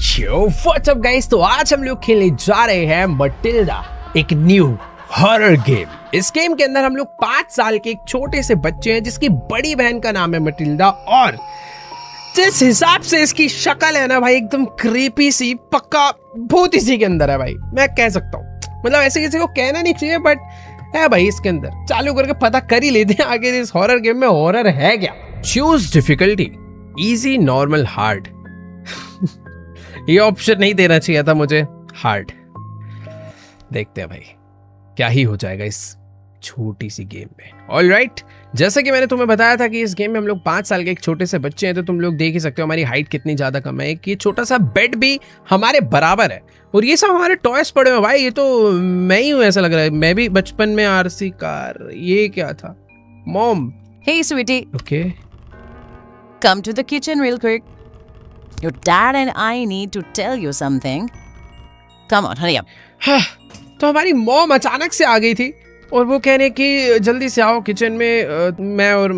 Yo what's up guys, तो आज हम लोग खेलने जा रहे हैं मटिल्डा, एक न्यू हॉरर गेम। इस गेम के अंदर हम लोग 5 साल के एक छोटे से बच्चे हैं जिसकी बड़ी बहन का नाम है मटिल्डा, और जिस हिसाब से इसकी शक्ल है ना भाई, एकदम क्रीपी सी, पक्का भूत इसी के अंदर है भाई, मैं कह सकता हूँ। मतलब ऐसे किसी को कहना नहीं चाहिए, बट है भाई इसके अंदर। चालू करके पता कर ही लेते हैं आगे इस हॉरर गेम में हॉरर है क्या। Choose difficulty, easy, normal, hard. ये ऑप्शन नहीं देना चाहिए था मुझे, हार्ड। देखते हैं भाई क्या ही हो जाएगा इस छोटी सी गेम में। ऑलराइट, जैसे कि मैंने तुम्हें बताया था कि इस गेम में हम लोग 5 साल के एक छोटे से बच्चे हैं, तो तुम लोग देख ही सकते हो हमारी हाइट कितनी ज्यादा कम है। एक ये छोटा सा बेड भी हमारे बराबर है, और ये सब हमारे टॉयज पड़े हुए भाई। ये तो मैं ही हूँ ऐसा लग रहा है, मैं भी बचपन में आरसी कार, ये क्या था mom? Hey, sweetie. Okay Come to the kitchen real quick. Your dad and I need to tell you something. Come on, hurry up. हाँ, तो हमारी मॉम अचानक से आ गई थी और वो कह रहे कि जल्दी से आओ किचन में, मैं और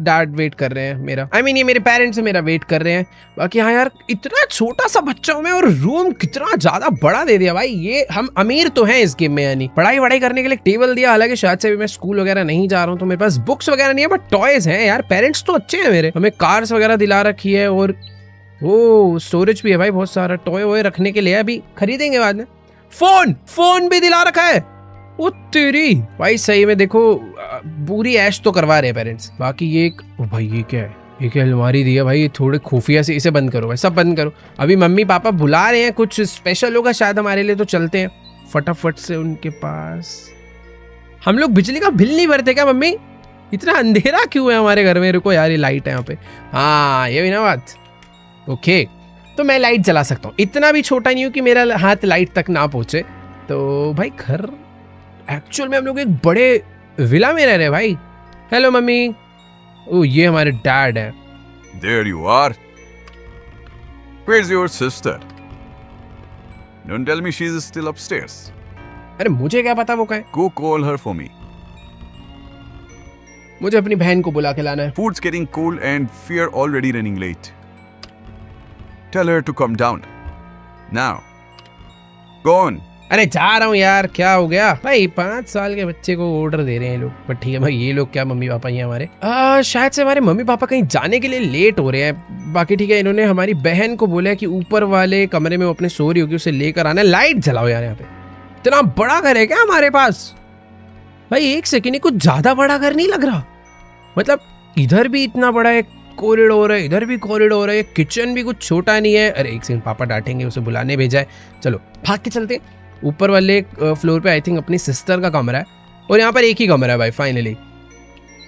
डैड वेट कर रहे हैं मेरा। ये मेरे पेरेंट्स मेरा वेट कर रहे हैं। बाकी हाँ यार, इतना छोटा सा बच्चा हूँ मैं, और रूम कितना ज्यादा बड़ा दे दिया भाई। ये हम अमीर तो हैं इस गेम में, यानी पढ़ाई वढ़ाई करने के लिए टेबल दिया। हालांकि शायद से भी मैं स्कूल वगैरह नहीं जा रहा हूँ, तो मेरे पास बुक्स वगैरह नहीं है, बट टॉयज हैं यार। पेरेंट्स तो अच्छे हैं मेरे, हमें कार्स वगैरह दिला रखी है, और वो स्टोरेज भी है भाई, बहुत सारा टॉय वॉय रखने के लिए। अभी खरीदेंगे बाद में। फोन भी दिला रखा है। वो तेरी भाई, सही में देखो पूरी ऐश तो करवा रहे हैं पेरेंट्स। बाकी ये ओ भाई, ये क्या है? ये क्या अलमारी दी है भाई? ये थोड़े खुफिया से, इसे बंद करो भाई, सब बंद करो। अभी मम्मी पापा बुला रहे हैं, कुछ स्पेशल होगा शायद हमारे लिए, तो चलते हैं फटाफट से उनके पास। हम लोग बिजली का बिल नहीं भरते क्या मम्मी? इतना अंधेरा क्यों है हमारे घर में? रुको यार, ये लाइट है यहाँ पे। हाँ, ये भी ना बात। ओके, तो मैं लाइट जला सकता हूँ। इतना भी छोटा नहीं हूँ कि मेरा हाथ लाइट तक ना पहुंचे। तो भाई घर एक्चुअल में हम लोग एक बड़े विला में रह रहे हैं भाई। Hello mummy. ओ, ये हमारे डैड है। There you are. Where's your sister? Don't tell me she's still upstairs. अरे मुझे क्या पता वो कहाँ है? Go call her for me. मुझे अपनी बहन को बुला के लाना है। Food's getting cold and we're already running late. Tell her to come down. Now. Go on. अरे जा रहा हूँ यार, क्या हो गया भाई? 5 साल के बच्चे को ऑर्डर दे रहे हैं लोग, बट ठीक है भाई। ये लोग क्या मम्मी पापा ही हैं हमारे? शायद से हमारे मम्मी पापा कहीं जाने के लिए लेट हो रहे हैं। बाकी ठीक है, इन्होंने हमारी बहन को बोला है कि ऊपर वाले कमरे में वो अपने सो रही होगी, उसे लेकर आना है। लाइट जलाओ यार, यहाँ पे इतना बड़ा घर है क्या हमारे पास? भाई एक सेकेंड, कुछ ज्यादा बड़ा घर नहीं लग रहा? मतलब इधर भी इतना बड़ा एक कॉरिडोर है, इधर भी कॉरिडोर है, किचन भी कुछ छोटा नहीं है। अरे एक सेकंड, पापा डांटेंगे, उसे बुलाने भेजा है। चलो भाग के चलते। ऊपर वाले फ्लोर पे आई थिंक अपनी सिस्टर का कमरा है, और यहाँ पर एक ही कमरा है भाई फाइनली।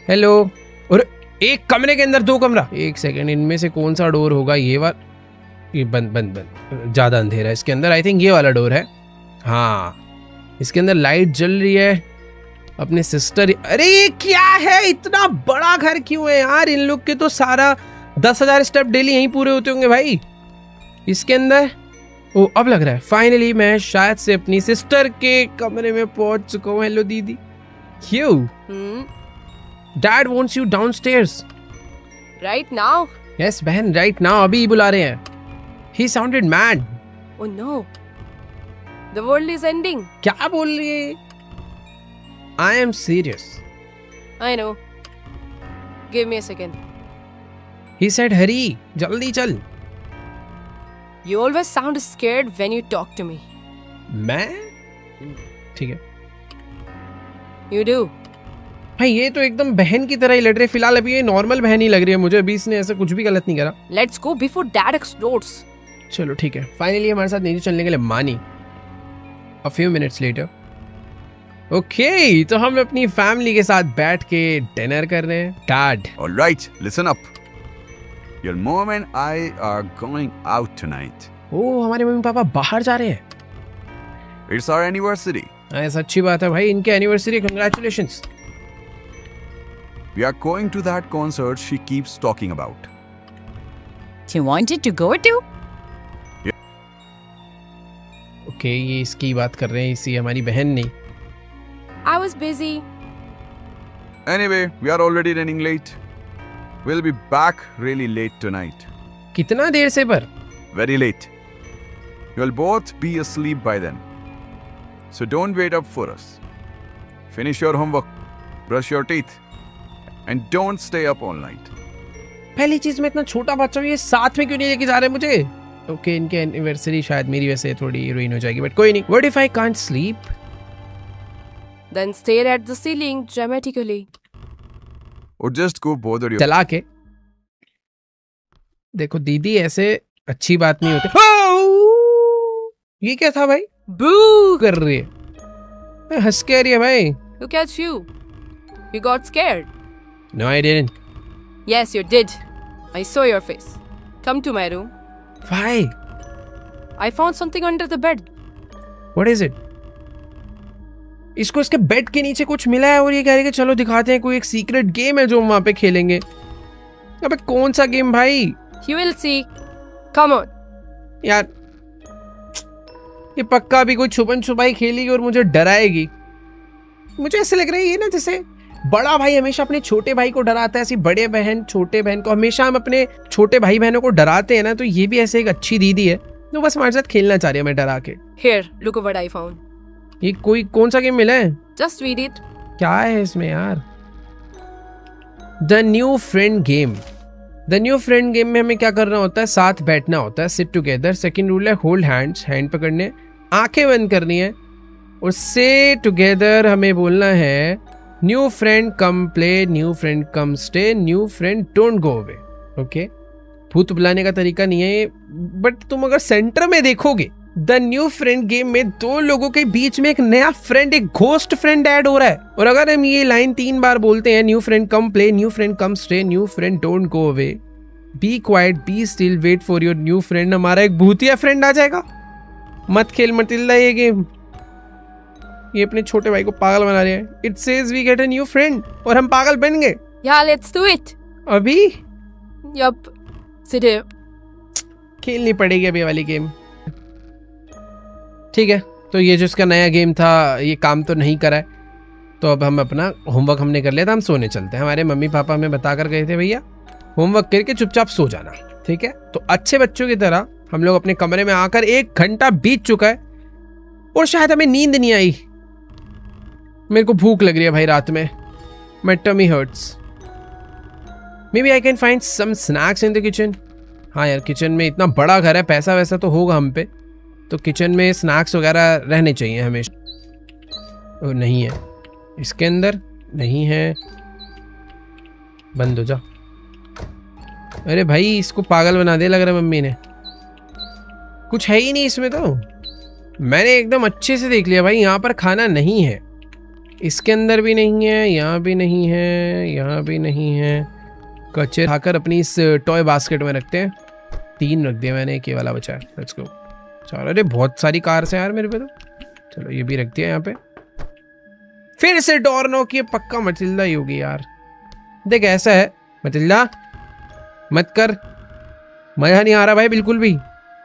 हेलो। और एक कमरे के अंदर 2 कमरा। एक सेकेंड, इनमें से कौन सा डोर होगा? ये वाला? ये बंद ज्यादा अंधेरा है इसके अंदर। आई थिंक ये वाला डोर है। हाँ, इसके अंदर लाइट जल रही है। अपने सिस्टर। अरे ये क्या है? इतना बड़ा घर क्यों है यार? इन लोग के तो सारा 10,000 स्टेप डेली यहीं पूरे होते होंगे भाई इसके अंदर। ओ, अब लग रहा है फाइनली मैं शायद से अपनी सिस्टर के कमरे में पहुंच चुका हूँ। हेलो दीदी। क्यों? Dad wants you downstairs. Right now? Yes बहन, राइट नाउ, अभी बुला रहे हैं। He sounded mad. Oh no. The world is ending. क्या बोल रही है? I am serious. I know. Give me a second. He said hurry, जल्दी चल। You always sound scared when you talk to me. मैं? ठीक है You do. भाई, ये तो एकदम बहन की तरह ही लड़ रही है। फिलहाल अभी ये नॉर्मल बहन ही लग रही है मुझे। अभी इसने ऐसा कुछ भी गलत नहीं करा। Let's go before Dad explodes. चलो ठीक है, फाइनली हमारे साथ नीचे चलने के लिए मानी। A few minutes later. Okay, तो हम अपनी फैमिली के साथ बैठ के डिनर कर रहे हैं। Dad. All right, listen up. Your mom and I are going out tonight. ओ, हमारे मम्मी पापा बाहर जा रहे हैं। It's our anniversary. ऐसा अच्छी बात है भाई, इनके anniversary. Congratulations. We are going to that concert she keeps talking about. You wanted to go to? Okay, ये इसकी बात कर रहे हैं, इसी हमारी बहन नहीं। I was busy. Anyway, we are already running late. We'll be back really late tonight. कितना देर से पर? Very late. You'll both be asleep by then. So don't wait up for us. Finish your homework, brush your teeth, and don't stay up all night. पहली चीज मैं इतना छोटा बच्चा हूँ, ये साथ में क्यों नहीं लेके जा रहे मुझे? ओके, इनके एनिवर्सरी शायद मेरी वजह से थोड़ी रुइन हो जाएगी, बट कोई नहीं. What if I can't sleep? Then stare at the ceiling dramatically. Or just go bother your... चला के देखो दीदी, ऐसे अच्छी बात नहीं होती. ये क्या था भाई? Boo! कर रही है, हंस के आ रही है भाई. Look at you. You got scared. No, I didn't. Yes, you did. I saw your face. Come to my room. Why? I found something under the bed. What is it? इसको इसके बेड के नीचे कुछ मिला है और ये कह रहे कि चलो दिखाते हैं, कोई एक सीक्रेट गेम है जो हम वहां पे खेलेंगे. अबे कौन सा गेम भाई? You will see. Come on. यार ये पक्का भी कोई छुपन छुपाई खेलेगी और मुझे डराएगी. मुझे ऐसे लग रहा है ये ना जैसे बड़ा भाई हमेशा अपने छोटे भाई को डराता है, ऐसी बड़े बहन छोटे बहन को, हमेशा हम अपने छोटे भाई बहनों को डराते हैं ना, तो ये भी ऐसे एक अच्छी दीदी है जो बस हमारे साथ खेलना चाह रही है हमें डरा के. Here, look what I found. ये कोई कौन सा गेम मिला है? Just read it. क्या है इसमें यार? The new friend game. The new friend game में हमें क्या करना होता है? साथ बैठना होता है, सिट टुगेदर. सेकंड रूल है होल्ड हैंड्स, हैंड पकड़ने, आंखें बंद करनी है और से टुगेदर हमें बोलना है new friend come play, new friend come stay, new friend don't go away. Okay, भूत बुलाने का तरीका नहीं है ये, बट तुम अगर सेंटर में देखोगे द न्यू फ्रेंड गेम में दो लोगों के बीच में एक नया फ्रेंड, एक घोस्ट फ्रेंड ऐड हो रहा है. और अगर हम ये लाइन 3 बार बोलते हैं, new friend come play, new friend come stay, new friend don't go away, be quiet, be still, wait for your new friend, हमारा एक भूतिया फ्रेंड आ जाएगा. मत खेल मटिल्डा ये गेम, ये अपने छोटे भाई को पागल बना रहे हैं. It says we get a new friend और हम पागल बन गए. Yeah, let's do it. अभी Yup. Sit here. खेलनी पड़ेगी अभी वाली गेम. ठीक है, तो ये जो इसका नया गेम था ये काम तो नहीं करा है, तो अब हम अपना होमवर्क हमने कर लिया था, हम सोने चलते हैं. हमारे मम्मी पापा हमें बता कर गए थे भैया होमवर्क करके चुपचाप सो जाना. ठीक है, तो अच्छे बच्चों की तरह हम लोग अपने कमरे में आकर 1 घंटा बीत चुका है और शायद हमें नींद नहीं आई. मेरे को भूख लग रही है भाई रात में, my tummy hurts. Maybe I can find some snacks in the kitchen. हाँ यार, किचन में इतना बड़ा घर है, पैसा वैसा तो होगा हम पे, तो किचन में स्नैक्स वगैरह रहने चाहिए हमेशा. और नहीं है इसके अंदर, नहीं है, बंद हो जा. अरे भाई इसको पागल बना दे लग रहा है मम्मी ने. कुछ है ही नहीं इसमें, तो मैंने एकदम अच्छे से देख लिया भाई, यहाँ पर खाना नहीं है. इसके अंदर भी नहीं है, यहाँ भी नहीं है, यहाँ भी नहीं है. कचरे खाकर अपनी इस टॉय बास्केट में रखते हैं. 3 रख दिया मैंने, एक ये वाला बचा है. Let's go. चलो, अरे बहुत सारी कार्स हैं यार मेरे पे तो. चलो ये भी रख दिया यहाँ पे. फिर से डोर नॉक, ये पक्का मटिल्डा ही होगी यार. देख ऐसा है मटिल्डा, मत कर, मजा नहीं आ रहा भाई बिल्कुल भी.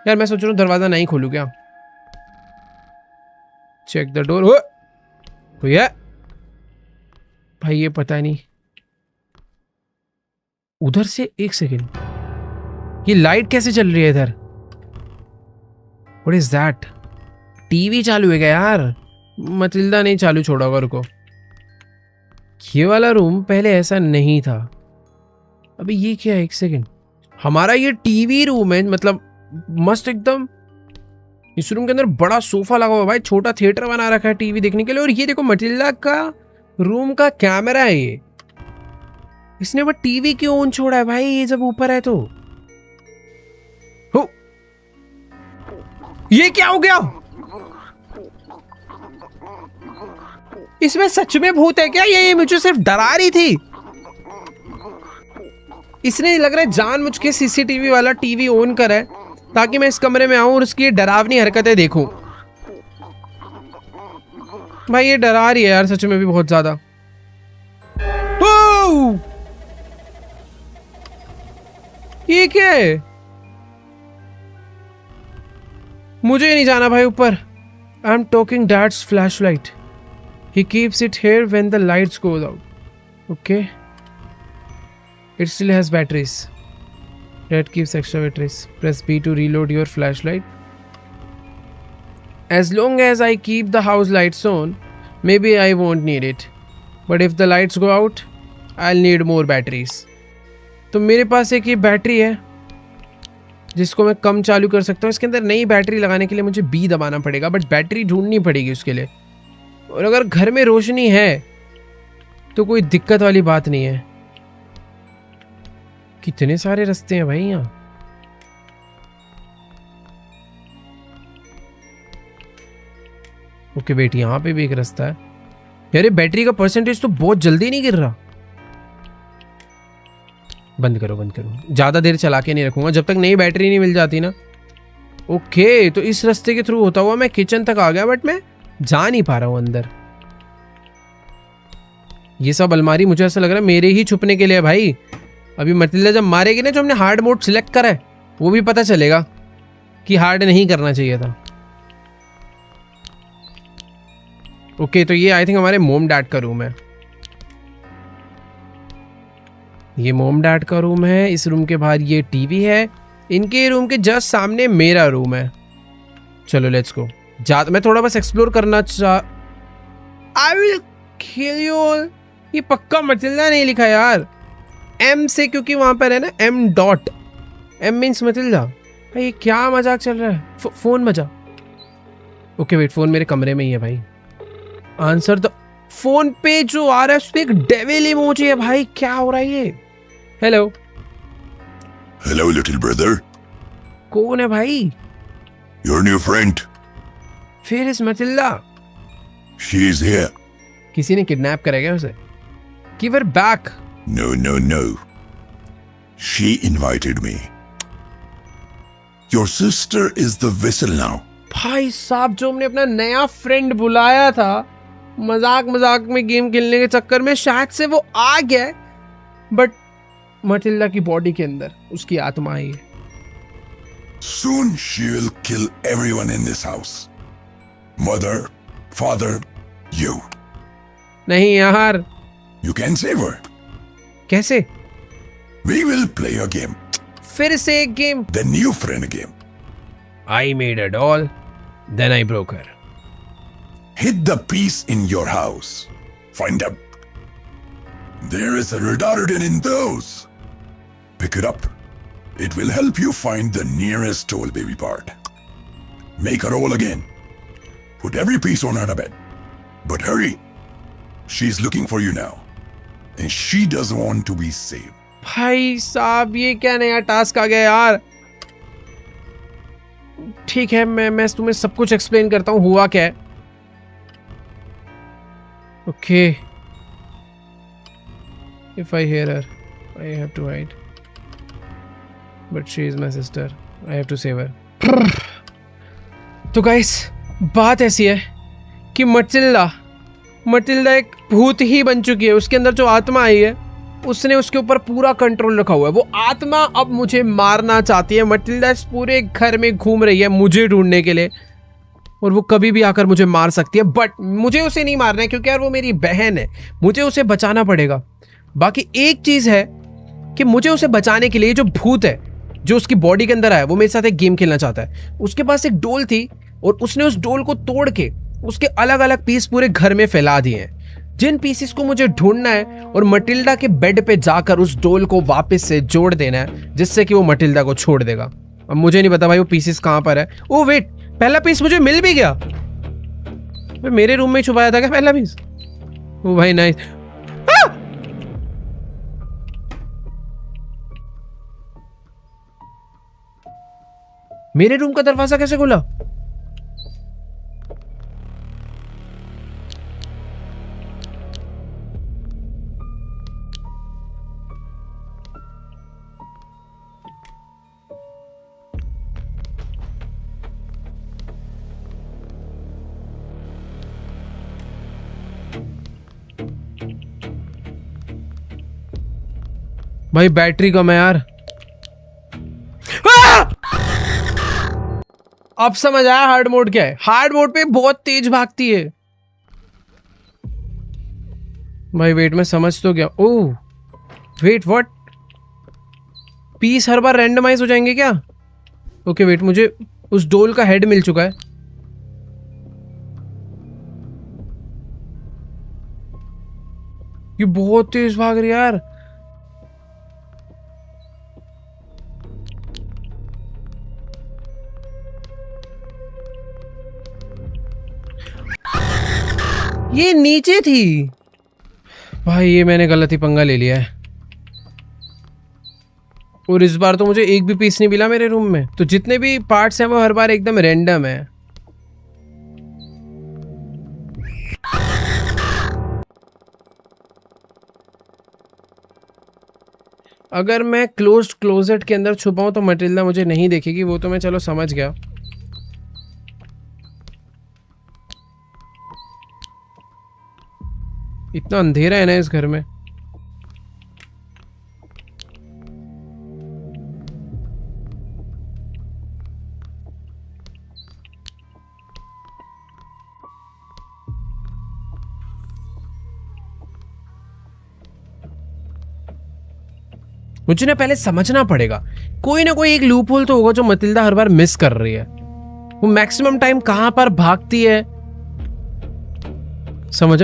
यार मैं सोच रहा हूँ दरवाजा नहीं खोलूं क्या. Check the door. कोई है भाई? ये पता नहीं. उधर से 1 सेकेंड, ये लाइट कैसे चल रही है इधर? What is that? टीवी चालू है क्या यार? मटिल्डा नहीं चालू छोड़ा होगा, रुको. ये वाला रूम पहले ऐसा नहीं था. अभी ये क्या है? 1 सेकेंड. हमारा ये टीवी रूम है, मतलब मस्त एकदम. इस रूम के अंदर बड़ा सोफा लगा हुआ भाई, छोटा थिएटर बना रखा है टीवी देखने के लिए. और ये देखो मटिल्डा का रूम का कैमरा है ये. इसने बस टीवी क्यों ऑन छोड़ा है भाई, ये जब ऊपर है तो. हो, ये क्या हो गया? इसमें सच में भूत है क्या? ये मुझे सिर्फ डरा रही थी. इसने लग रहा है जानबूझ के सीसीटीवी वाला टीवी ऑन करा है ताकि मैं इस कमरे में आऊं और उसकी डरावनी हरकतें देखूं. भाई ये डरा रही है यार सच में भी बहुत ज्यादा. ये क्या है? मुझे नहीं जाना भाई ऊपर. I am talking dad's flash light. He keeps it here when the lights goes out. Okay, it still has batteries. Dad keeps extra batteries. Press B to reload your flashlight. As long as I keep the house lights on, maybe I won't need it. But if the lights go out, I'll need more batteries. तो मेरे पास एक ये battery है जिसको मैं कम चालू कर सकता हूँ. इसके अंदर नई बैटरी लगाने के लिए मुझे बी दबाना पड़ेगा, बट बैटरी ढूंढनी पड़ेगी उसके लिए. और अगर घर में रोशनी है तो कोई दिक्कत वाली बात नहीं है. कितने सारे रास्ते हैं भाई यहाँ. ओके बेटी, यहाँ पे भी एक रास्ता है. यार बैटरी का परसेंटेज तो बहुत जल्दी नहीं गिर रहा. बंद करो बंद करो, ज्यादा देर चला के नहीं रखूंगा जब तक नई बैटरी नहीं मिल जाती ना. ओके, तो इस रास्ते के थ्रू होता हुआ मैं किचन तक आ गया, बट मैं जा नहीं पा रहा हूं अंदर. ये सब अलमारी मुझे ऐसा लग रहा है मेरे ही छुपने के लिए है भाई. अभी मटिल्डा जब मारेगी ना, जो हमने हार्ड मोड सिलेक्ट करा है, वो भी पता चलेगा कि हार्ड नहीं करना चाहिए था. ओके, तो ये आई थिंक हमारे मोम डैड का रूम है. ये मोम डैड का रूम है. इस रूम के बाहर ये टीवी है. इनके रूम के जस्ट सामने मेरा रूम है. चलो लेट्स गो. मैं थोड़ा बस एक्सप्लोर करना I will kill you all. ये पक्का मटिल्डा नहीं लिखा यार, एम से, क्योंकि वहां पर है ना M dot. M means Matilda. भाई क्या मजाक चल रहा है. फोन बजा. ओके वेट, फोन मेरे कमरे में ही है भाई. आंसर द फोन पे जो आ रहा है उसपे एक डेविल इमोजी है भाई. क्या हो रहा है ये. Hello Hello, little brother. कौन है भाई. Your new friend. फिर इस मटिल्डा. She is here. किसी ने किडनैप करा क्या उसे. Give her back. No, no, no. She invited me. Your sister is the vessel now. भाई साहब, जो हमने अपना नया फ्रेंड बुलाया था मजाक मजाक में गेम खेलने के चक्कर में, शायद से वो आ गया, बट मटिल्डा की बॉडी के अंदर उसकी आत्मा आई है. Soon she will kill everyone in this house. Mother, father, you. नहीं यार. You can save her. कैसे. We will play a game. फिर से एक game. The new friend game. I made a doll, then I broke her. Hit the piece in your house. Find out. There is a retardant in those. Pick it up. It will help you find the nearest doll baby part. Make her roll again. Put every piece on her bed. But hurry. She's looking for you now. And she doesn't want to be saved. भाई साहब, ये क्या नया task आ गया यार. ठीक है, मैं तुम्हें सब कुछ एक्सप्लेन करता हूँ हुआ क्या है. Okay. If I hear her I have to hide, but she is my sister. I have to save her. तो गाइस, बात ऐसी है कि मटिल्डा एक भूत ही बन चुकी है. उसके अंदर जो आत्मा आई है उसने उसके ऊपर पूरा कंट्रोल रखा हुआ है. वो आत्मा अब मुझे मारना चाहती है. मटिल्डा इस पूरे घर में घूम रही है मुझे ढूंढने के लिए, और वो कभी भी आकर मुझे मार सकती है. बट मुझे उसे नहीं मारना है क्योंकि यार वो मेरी बहन है. मुझे उसे बचाना पड़ेगा. बाकी एक चीज है कि मुझे उसे बचाने के लिए जो भूत है जो उसकी बॉडी के अंदर आया, वो मेरे साथ एक गेम खेलना चाहता है. उसके पास एक डोल थी और उसने उस डोल को तोड़ के उसके अलग अलग पीस पूरे घर में फैला दिए हैं. जिन पीसेस को मुझे ढूंढना है और मटिल्डा के बेड पे जाकर उस डोल को वापस से जोड़ देना है, जिससे कि वो मटिल्डा को छोड़ देगा. अब मुझे नहीं पता भाई वो पीसेस कहां पर है. ओ वेट, पहला पीस मुझे मिल भी गया. मेरे रूम में छुपाया था क्या पहला पीस. ओ भाई नाइस. मेरे रूम का दरवाजा कैसे खुला. भाई बैटरी कम है यार. अब समझ आया हार्ड मोड क्या है. हार्ड मोड पे बहुत तेज भागती है. भाई वेट, मैं समझ तो गया. Oh wait, what. पीस हर बार रैंडमाइज हो जाएंगे क्या. ओके वेट, मुझे उस डोल का हेड मिल चुका है. ये बहुत तेज भाग रही है यार। ये नीचे थी भाई, ये मैंने गलत ही पंगा ले लिया है। और इस बार तो मुझे एक भी पीस नहीं मिला मेरे रूम में, तो जितने भी पार्ट्स हैं वो हर बार एकदम रैंडम है। अगर मैं क्लोज्ड क्लोजेट के अंदर छुपाऊं तो मटिल्डा मुझे नहीं देखेगी, वो तो मैं चलो समझ गया। इतना अंधेरा है ना इस घर में। मुझे ना पहले समझना पड़ेगा, कोई ना कोई एक लूप होल तो होगा जो मटिल्डा हर बार मिस कर रही है। वो मैक्सिमम टाइम कहां पर भागती है समझ।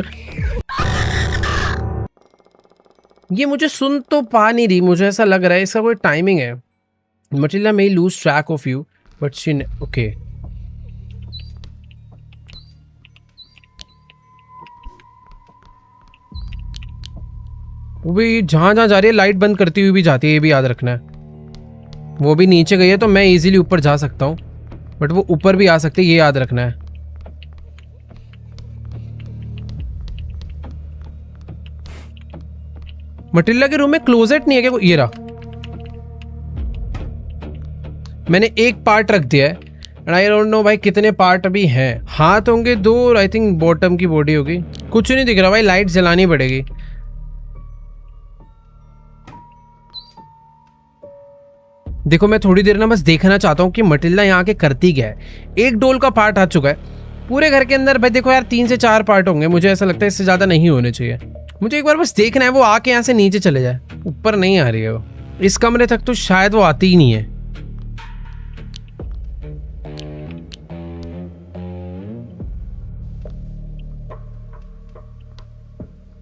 ये मुझे सुन तो पा नहीं रही, मुझे ऐसा लग रहा है इसका कोई टाइमिंग है। Matilda may lose track of you but she okay। वो भी जहां जहां जा रही है लाइट बंद करती हुई भी जाती है, ये भी याद रखना है। वो भी नीचे गई है तो मैं इजीली ऊपर जा सकता हूँ, बट वो ऊपर भी आ सकती है, ये याद रखना है। मटिल्डा के रूम में क्लोजेट नहीं है क्या? ये रहा, मैंने एक पार्ट रख दिया है एंड आई डोंट नो भाई कितने पार्ट अभी हैं। हाथ होंगे 2 और आई थिंक बॉटम की बॉडी होगी। कुछ नहीं दिख रहा भाई, लाइट जलानी पड़ेगी। देखो मैं थोड़ी देर ना बस देखना चाहता हूँ कि मटिल्डा यहाँ के करती क्या है। एक डोल का पार्ट आ चुका है पूरे घर के अंदर भाई। देखो यार 3 से 4 पार्ट होंगे, मुझे ऐसा लगता है इससे ज़्यादा नहीं होने चाहिए। मुझे एक बार बस देखना है वो आके यहाँ से नीचे चले जाए, ऊपर नहीं आ रही है वो। इस कमरे तक तो शायद वो आती ही नहीं है।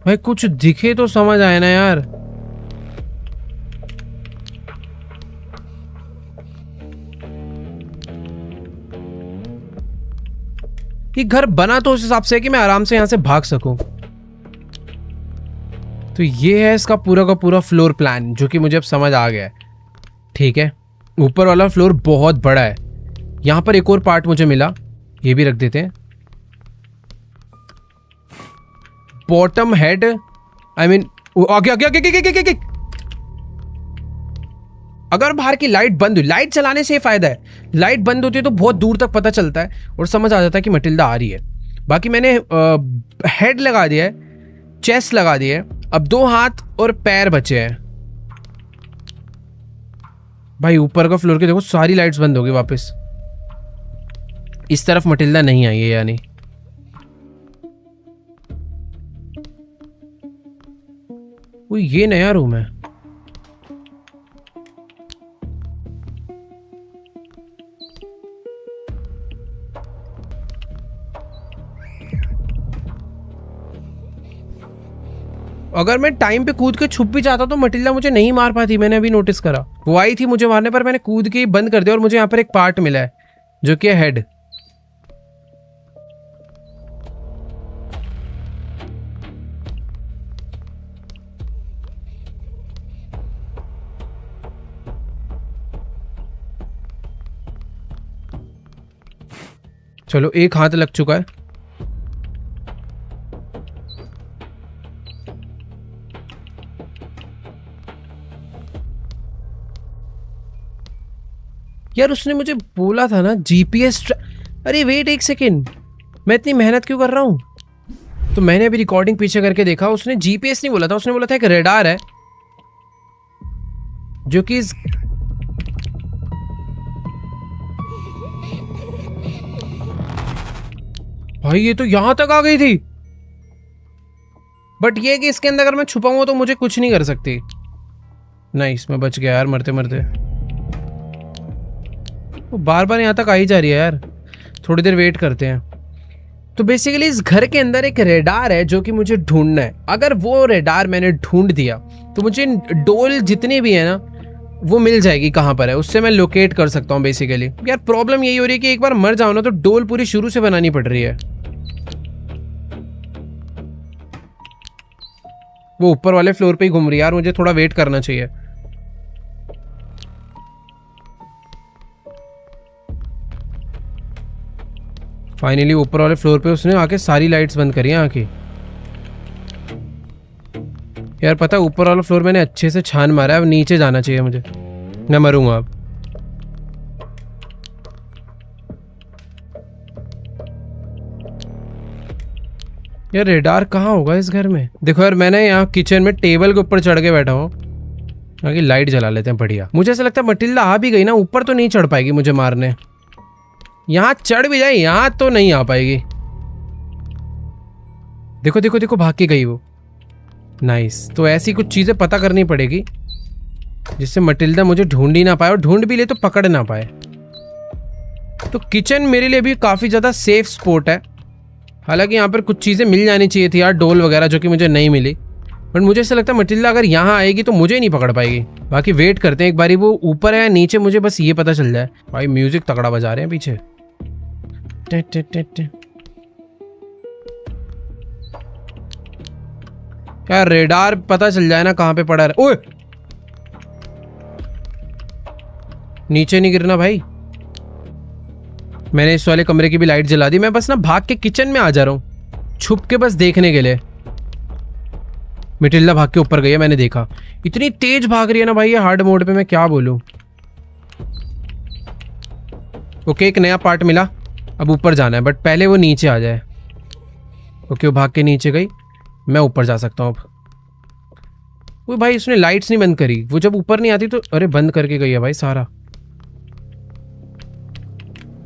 भाई कुछ दिखे तो समझ आए ना यार। ये घर बना तो उस हिसाब से है कि मैं आराम से यहां से भाग सकूं। तो ये है इसका पूरा का पूरा फ्लोर प्लान, जो कि मुझे अब समझ आ गया है। ठीक है, ऊपर वाला फ्लोर बहुत बड़ा है। यहां पर एक और पार्ट मुझे मिला, ये भी रख देते हैं। बॉटम हेड, आई मीन आगे आगे आगे आगे आगे आगे। अगर बाहर की लाइट बंद हुई, लाइट चलाने से फायदा है, लाइट बंद होती है तो बहुत दूर तक पता चलता है और समझ आ जाता है कि मटिल्डा आ रही है। बाकी मैंने हेड लगा दिया है, चेस्ट लगा दिया है, अब 2 हाथ और पैर बचे हैं। भाई ऊपर का फ्लोर के देखो सारी लाइट्स बंद हो गई वापस। इस तरफ मटिल्डा नहीं आई है यानी। वो ये नया रूम है। अगर मैं टाइम पे कूद के छुप भी जाता तो मटिल्डा मुझे नहीं मार पाती, मैंने अभी नोटिस करा। वो आई थी मुझे मारने पर मैंने कूद के बंद कर दिया और मुझे यहाँ पर एक पार्ट मिला है जो कि है हेड। चलो एक हाथ लग चुका है। यार उसने मुझे बोला था ना जीपीएस। अरे वेट एक सेकेंड, मैं इतनी मेहनत क्यों कर रहा हूं? तो मैंने अभी रिकॉर्डिंग पीछे करके देखा, उसने जीपीएस नहीं बोला था, उसने बोला था एक रेडार है जो कि भाई ये तो यहां तक आ गई थी। बट ये कि इसके अंदर अगर मैं छुपाऊंगा तो मुझे कुछ नहीं कर सकती। नहीं, इसमें बच गया यार मरते मरते। वो बार बार यहाँ तक आ ही जा रही है यार। थोड़ी देर वेट करते हैं। तो बेसिकली इस घर के अंदर एक रेडार है जो कि मुझे ढूंढना है। अगर वो रेडार मैंने ढूंढ दिया तो मुझे डोल जितनी भी है ना वो मिल जाएगी कहाँ पर है, उससे मैं लोकेट कर सकता हूँ बेसिकली। यार प्रॉब्लम यही हो रही है कि एक बार मर जाओ ना तो डोल पूरी शुरू से बनानी पड़ रही है। वो ऊपर वाले फ्लोर पे ही घूम रही है यार, मुझे थोड़ा वेट करना चाहिए। फाइनली ऊपर वाले फ्लोर पे उसने आके सारी लाइट्स बंद करी हैं आके। यार पता है ऊपर वाला फ्लोर मैंने अच्छे से छान मारा है, अब नीचे जाना चाहिए मुझे, मैं मरूंगा अब। यार रेडार कहाँ होगा इस घर में? देखो यार मैंने यहाँ किचन में टेबल के ऊपर चढ़ के बैठा हूँ, आगे लाइट जला लेते हैं बढ़िया। मुझे ऐसा लगता है मटिल्डा आ भी गई ना ऊपर तो नहीं चढ़ पाएगी मुझे मारने, यहाँ चढ़ भी जाए यहाँ तो नहीं आ पाएगी। देखो देखो देखो भाग के गई वो, नाइस। तो ऐसी कुछ चीजें पता करनी पड़ेगी जिससे मटिल्डा मुझे ढूंढ ही ना पाए, और ढूंढ भी ले तो पकड़ ना पाए। तो किचन मेरे लिए भी काफी ज्यादा सेफ स्पॉट है। हालांकि यहाँ पर कुछ चीजें मिल जानी चाहिए थी यार, डोल वगैरह, जो कि मुझे नहीं मिली। बट मुझे ऐसा लगता है मटिल्डा अगर यहाँ आएगी तो मुझे ही नहीं पकड़ पाएगी। बाकी वेट करते हैं एक बारी वो ऊपर है या नीचे, मुझे बस ये पता चल जाए। भाई म्यूजिक तगड़ा बजा रहे हैं पीछे। यार रेडार पता चल जाए ना कहाँ पे पड़ा है। ओए नीचे नहीं गिरना भाई। मैंने इस वाले कमरे की भी लाइट जला दी। मैं बस ना भाग के किचन में आ जा रहा हूँ छुप के, बस देखने के लिए। मिटिल्डा भाग के ऊपर गई है, मैंने देखा। इतनी तेज भाग रही है ना भाई ये हार्ड मोड पे, मैं क्या बोलूं। ओके एक नया पार्ट मिला, अब ऊपर जाना है, बट पहले वो नीचे आ जाए। ओके वो भाग के नीचे गई, मैं ऊपर जा सकता हूँ अब। वो भाई उसने लाइट्स नहीं बंद करी, वो जब ऊपर नहीं आती तो, अरे बंद करके गई है भाई सारा।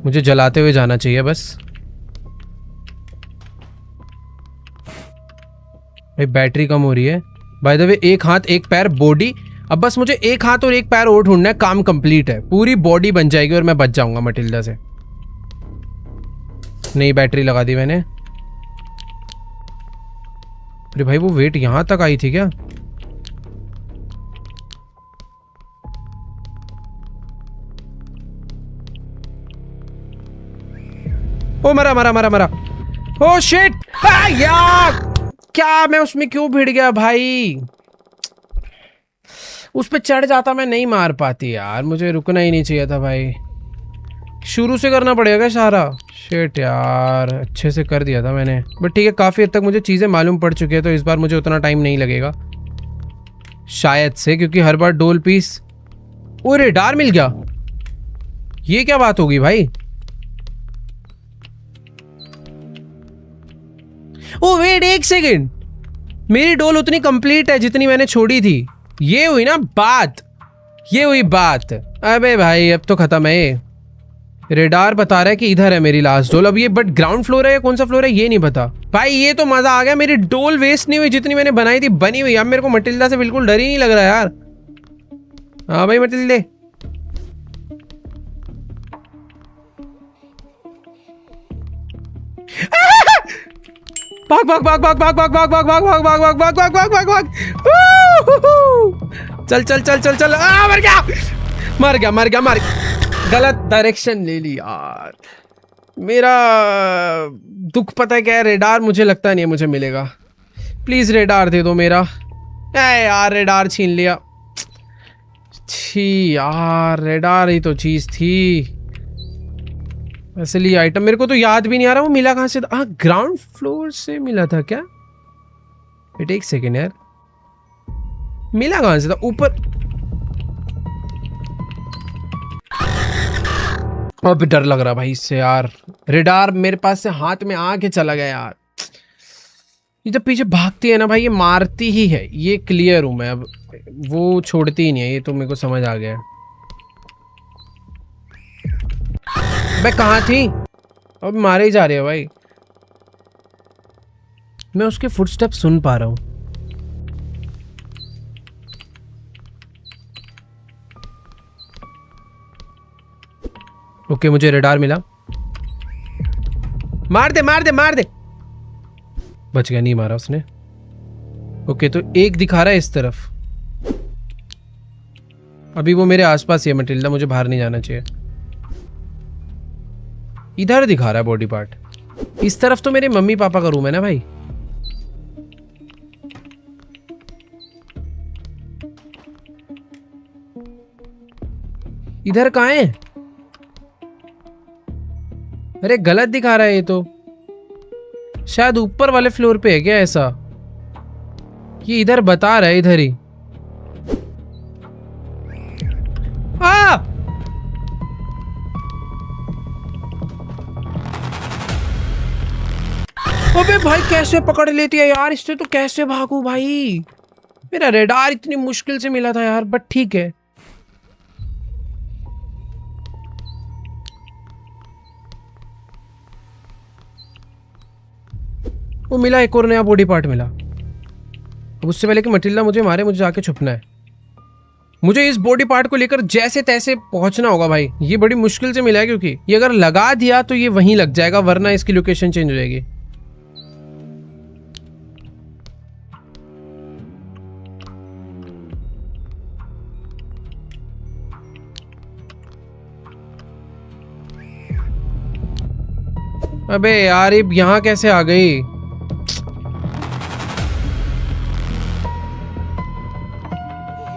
मुझे जलाते हुए जाना चाहिए बस। भाई बैटरी कम हो रही है। बाय द वे एक हाथ एक पैर बॉडी, अब बस मुझे एक हाथ और एक पैर और ढूंढना है, काम कंप्लीट है। पूरी बॉडी बन जाएगी और मैं बच जाऊंगा मटिल्डा से। नई बैटरी लगा दी मैंने। अरे भाई वो वेट यहां तक आई थी क्या? ओ मरा मरा मरा मरा। ओ शिट यार, क्या मैं उसमें क्यों भिड़ गया भाई? उस पे चढ़ जाता मैं नहीं मार पाती यार, मुझे रुकना ही नहीं चाहिए था भाई। शुरू से करना पड़ेगा सारा। शिट यार, अच्छे से कर दिया था मैंने, बट ठीक है काफ़ी हद तक मुझे चीज़ें मालूम पड़ चुकी है, तो इस बार मुझे उतना टाइम नहीं लगेगा शायद से, क्योंकि हर बार डोल पीस। ओ रेडार मिल गया, ये क्या बात होगी भाई? ओ वेट एक सेकेंड, मेरी डोल उतनी कंप्लीट है जितनी मैंने छोड़ी थी। ये हुई ना बात, ये हुई बात। अबे भाई अब तो खत्म है ये। रेडार बता रहा है कि इधर है मेरी लास्ट डोल। अब ये बट ग्राउंड फ्लोर है या कौन सा फ्लोर है ये नहीं पता। भाई ये तो मजा आ गया, मेरी डोल वेस्ट नहीं हुई, जितनी मैंने बनाई थी बनी हुई। अब मेरे को मटिल्डा से बिल्कुल डर ही नहीं लग रहा यार। हाँ भाई मटिल्डे, भाग भाग भाग भाग भाग भाग भाग भाग भाग भाग भाग भाग भाग भाग भाग भाग। चल चल चल चल चल। मर गया मर गया मर गया मर गया। गलत डायरेक्शन ले ली यार। मेरा दुख पता है क्या है, रेडार मुझे लगता नहीं है मुझे मिलेगा। प्लीज रेडार दे दो मेरा। यार रेडार छीन लिया। छी यार, रेडार ही तो चीज थी असली आइटम। मेरे को तो याद भी नहीं आ रहा वो मिला कहाँ से था। हाँ ग्राउंड फ्लोर से मिला था क्या? वेट एक सेकेंड यार, मिला कहाँ से था? ऊपर। अब डर लग रहा भाई इससे यार। रेडार मेरे पास से हाथ में आके चला गया यार। ये जब पीछे भागती है ना भाई, ये मारती ही है, ये क्लियर हूं मैं। अब वो छोड़ती ही नहीं है, ये तो मेरे को समझ आ गया। मैं कहाँ थी? अब मारे ही जा रहे हैं भाई। मैं उसके फुटस्टेप सुन पा रहा हूं। ओके मुझे रेडार मिला। मार दे मार दे मार दे। बच गया, नहीं मारा उसने। ओके तो एक दिखा रहा है इस तरफ। अभी वो मेरे आसपास ही है मटिल्डा, मुझे बाहर नहीं जाना चाहिए। इधर दिखा रहा है बॉडी पार्ट। इस तरफ तो मेरे मम्मी पापा का रूम है ना भाई। इधर कहाँ है? अरे गलत दिखा रहा है ये तो। शायद ऊपर वाले फ्लोर पे है क्या ऐसा? ये इधर बता रहा है, इधर ही। अबे भाई कैसे पकड़ लेती है यार, इससे तो कैसे भागू भाई। मेरा रेडार इतनी मुश्किल से मिला था यार, बट ठीक है। वो मिला, एक और नया बॉडी पार्ट मिला। अब उससे पहले कि मटिल्डा मुझे मारे, मुझे जाके छुपना है। मुझे इस बॉडी पार्ट को लेकर जैसे तैसे पहुंचना होगा भाई। ये बड़ी मुश्किल से मिला है, क्योंकि ये अगर लगा दिया तो ये वहीं लग जाएगा, वरना इसकी लोकेशन चेंज हो जाएगी। अबे यार ये यहाँ कैसे आ गई?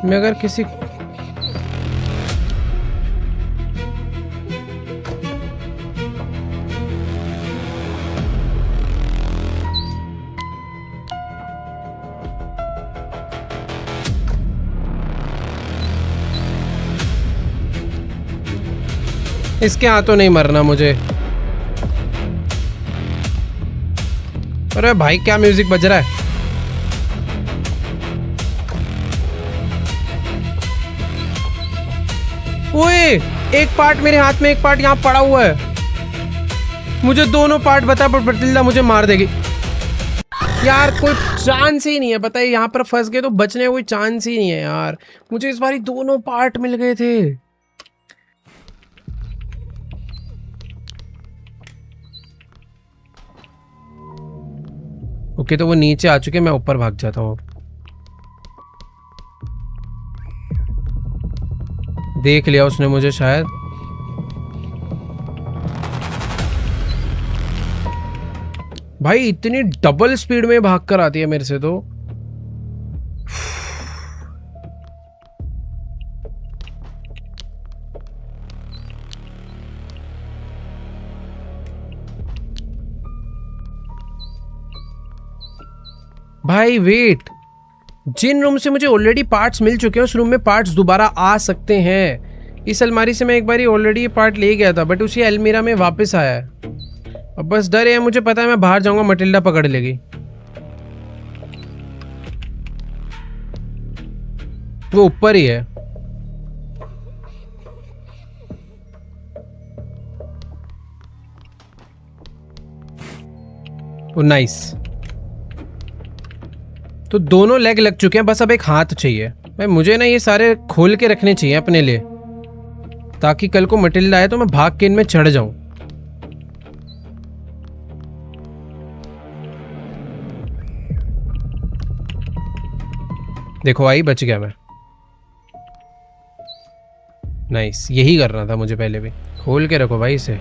मैं अगर किसी इसके हाथों नहीं मरना मुझे। अरे भाई क्या म्यूजिक बज रहा है? ओए एक पार्ट मेरे हाथ में, एक पार्ट यहाँ पड़ा हुआ है। मुझे दोनों पार्ट बता, पर मटिल्डा मुझे मार देगी यार। कोई चांस ही नहीं है, पता है यहाँ पर फंस गए तो बचने का कोई चांस ही नहीं है यार। मुझे इस बारी दोनों पार्ट मिल गए थे। ओके तो वो नीचे आ चुके, मैं ऊपर भाग जाता हूँ। देख लिया उसने मुझे शायद। भाई इतनी डबल स्पीड में भाग कर आती है मेरे से तो। भाई वेट, जिन रूम से मुझे ऑलरेडी पार्ट्स मिल चुके हैं उस रूम में पार्ट्स दोबारा आ सकते हैं। इस अलमारी से मैं एक बार ऑलरेडी ये पार्ट ले गया था, बट उसी अलमीरा में वापस आया है। अब बस डर है, मुझे पता है मैं बाहर जाऊंगा मटिल्डा पकड़ लेगी। वो ऊपर ही है। ओ नाइस, तो दोनों लेग लग चुके हैं, बस अब एक हाथ चाहिए। भाई मुझे ना ये सारे खोल के रखने चाहिए अपने लिए, ताकि कल को मटिल्डा आए तो मैं भाग के इनमें चढ़ जाऊं। देखो आई, बच गया मैं। नाइस, यही करना था मुझे पहले भी। खोल के रखो भाई इसे।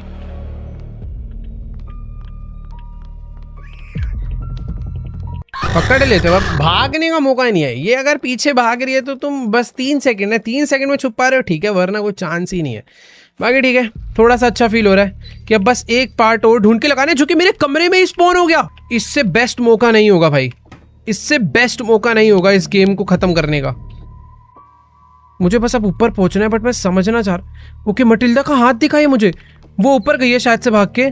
पकड़ लेते हो, अब भागने का मौका ही नहीं है। ये अगर पीछे भाग रही है तो तुम बस 3 सेकंड है, 3 सेकंड में छुप पा रहे हो, ठीक है, वरना कोई चांस ही नहीं है। बाकी ठीक है, थोड़ा सा अच्छा फील हो रहा है कि अब बस एक पार्ट और ढूंढ के लगाने, जो कि मेरे कमरे में ही स्पॉन हो गया। इससे बेस्ट मौका नहीं होगा भाई, इससे बेस्ट मौका नहीं होगा इस गेम को खत्म करने का। मुझे बस अब ऊपर पहुंचना है, बट मैं समझना चाह रहा। ओके मटिल्डा का हाथ दिखाई मुझे, वो ऊपर गई है शायद से भाग के।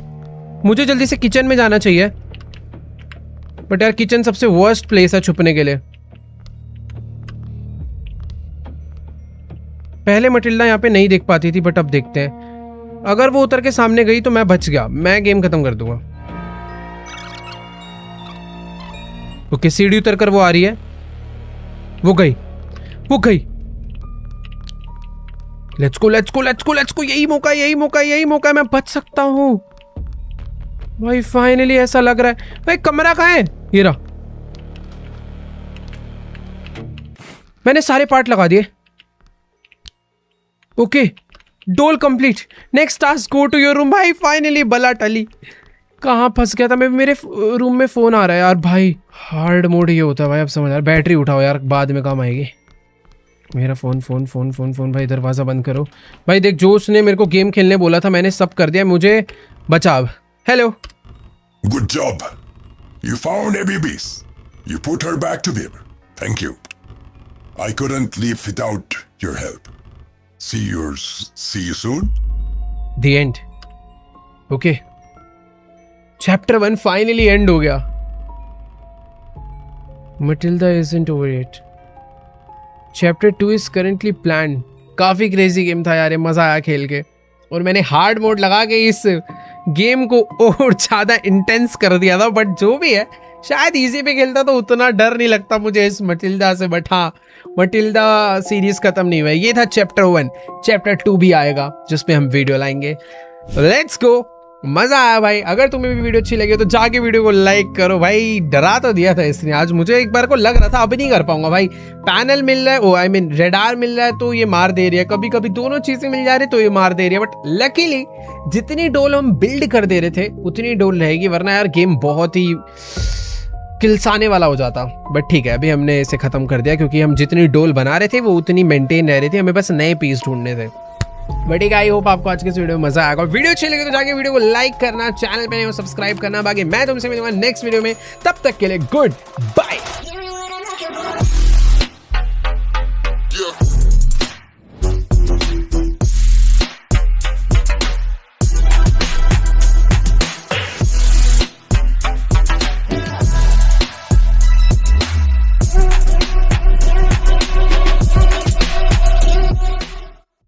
मुझे जल्दी से किचन में जाना चाहिए, बट यार किचन सबसे वर्स्ट प्लेस है छुपने के लिए। पहले मटिल्डा यहाँ पे नहीं देख पाती थी, बट अब देखते हैं। अगर वो उतर के सामने गई तो मैं बच गया, मैं गेम खत्म कर दूंगा। ओके सीढ़ी उतर कर वो आ रही है, वो गई, वो गई। Let's go let's go let's go let's go, यही मौका यही मौका यही मौका, मैं बच सकता हूं। भाई फाइनली ऐसा लग रहा है। भाई कमरा कहाँ है? ये रहा। मैंने सारे पार्ट लगा दिए। Okay, doll complete. Next task, go to your room. भाई फाइनली बला टली। कहाँ फंस गया था मैं? मेरे रूम में फोन आ रहा है यार। भाई हार्ड मोड ये होता है भाई, अब समझ आ रहा। बैटरी उठाओ यार, बाद में काम आएगी। मेरा phone phone phone phone phone. भाई दरवाज़ा बंद करो। भाई देख, जो उसने मेरे को गेम खेलने बोला था मैंने सब कर दिया, मुझे बचा अब। Hello. Good job. You found Abby Bees. You put her back to them. Thank you. I couldn't live without your help. See you soon. The end. Okay, chapter 1 finally and हो गया। Matilda isn't over yet. Chapter 2 is currently planned. काफ़ी crazy game था यार, ये मज़ा आया खेल के। और मैंने हार्ड मोड लगा के इस गेम को और ज़्यादा इंटेंस कर दिया था, बट जो भी है, शायद इजी पे खेलता तो उतना डर नहीं लगता मुझे इस मटिल्डा से। बट हाँ, मटिल्डा सीरीज खत्म नहीं हुआ। ये था चैप्टर 1। चैप्टर 2 भी आएगा जिस पे हम वीडियो लाएंगे। Let's go. मजा आया भाई। अगर तुम्हें भी वीडियो अच्छी लगी तो जाके वीडियो को लाइक करो। भाई डरा तो दिया था इसने आज मुझे, एक बार को लग रहा था अब नहीं कर पाऊंगा भाई। पैनल मिल रहा है, आई मीन रेडार मिल रहा है तो ये मार दे रही है, कभी कभी दोनों चीजें मिल जा रही तो ये मार दे रही है। बट लकीली जितनी डोल हम बिल्ड कर दे रहे थे उतनी डोल रहेगी, वरना यार गेम बहुत ही किलसाने वाला हो जाता। बट ठीक है, अभी हमने इसे खत्म कर दिया क्योंकि हम जितनी डोल बना रहे थे वो उतनी मेंटेन रह रही थी, हमें बस नए पीस ढूंढने थे। बट ठीक है, आई होप आपको आज के इस वीडियो में मजा आएगा। वीडियो अच्छी लगी तो जाके वीडियो को लाइक करना, चैनल पे नहीं हो सब्सक्राइब करना। बाकी मैं तुमसे मिलूंगा नेक्स्ट वीडियो में, तब तक के लिए गुड बाय।